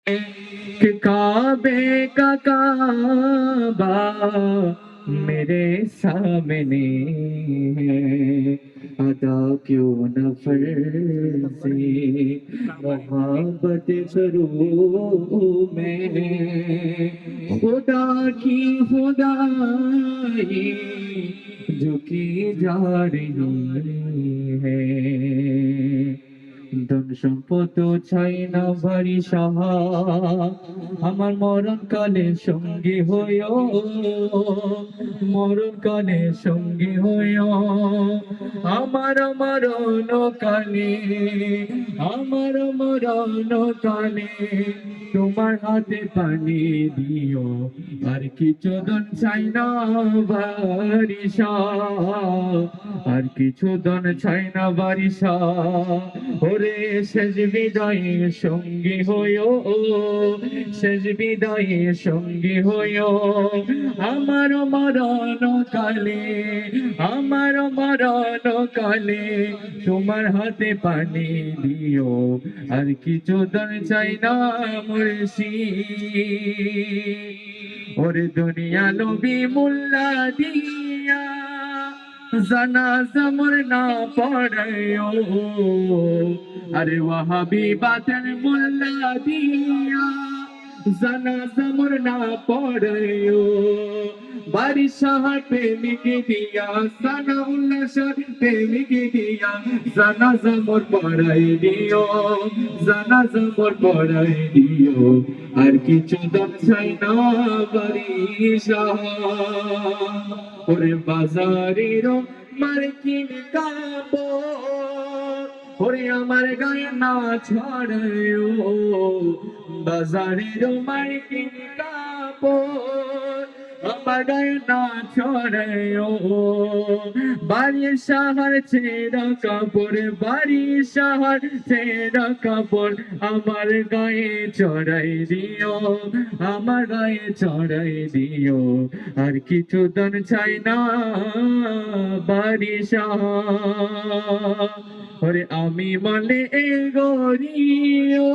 कि काबे का काबा मेरे सामने है, अदा क्यों न फर्ज़े मोहब्बत करूँ मैं। खुदा की खुदाई झुकी जा रही है। ধন সম্পদ চাই না বাড়ি সাহা, আমার মরণ কালে সঙ্গী হইও, মরণ কালে সঙ্গী হইও, আমার মরণ কালে, আমার মরণ কালে তোমার হাতে পানি দিও, আর কিছু ধন চাই না বারিশা, আর কিছু ধন চাই না বারিশা। ওরে শেষ বিদায়ে সঙ্গী হইও, শেষ বিদায়ে সঙ্গী হইও, আমার মরণ কালে, আমার মরণ কালে তোমার হাতে পানি দিও, আর কিছু ধন চাই না মুর্শিদ। ওরে দুনিয়া নবী মোল্লা দিয়া জানাজা মোর না পড়ায়ও, আরে ওয়াহাবি বাতের মোল্লা দিয়া জানাজা মোর না পড়ায়ও, বারিশাহ প্রেমিক দিয়া সানাউল্লাহ শাহ প্রেমিক দিয়া জানাজা মোর পড়াই দিও, জানাজা মোর পড়াই দিও, আর কিছু দাম চাই না বারিশাহ। ওরে বাজারের মার্কিন কাপড় ওরে আমার গায়ে না ছড়ায়ও, বাজারের মার্কিন কাপড় আমার গায়ে না ছড়ায়ও, বাড়ির শহর ছেঁড়া কাপড়, বাড়ির শহর ছেঁড়া কাপড় আমার গায়ে চড়াই দিও, আমার গায়ে চড়াই দিও, আর কিছু দান চাই না বারিশাহ। ওরে আমি মানে এ গরিও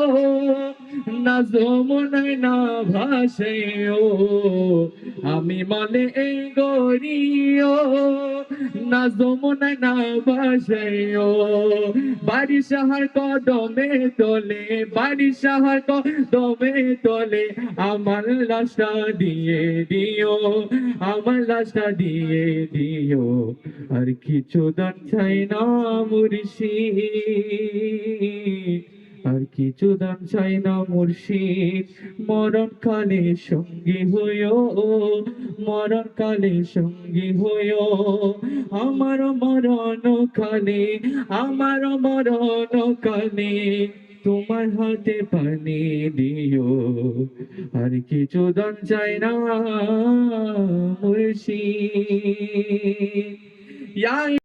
না যমুনায় না ভাসেও, আমি মানে এই গরিও না যমুনায় না ভাসেও, বারিশাহর কদমে তোলে, বারিশাহর কদমে তোলে আমার লাশটা দিয়ে দিও, আমার লাশটা দিয়ে দিও, আর কিছু দান চাই না মুর্শিদ, আর কিছু দান চাই না মুর্শিদ। মরণ কালে সঙ্গী হইও, মরণ কালে সঙ্গী হইও, আমার মরণ কালে, আমার মরণ কালে তোমার হাতে পানি দিও, আর কিছু দান চাই না মুর্শিদ।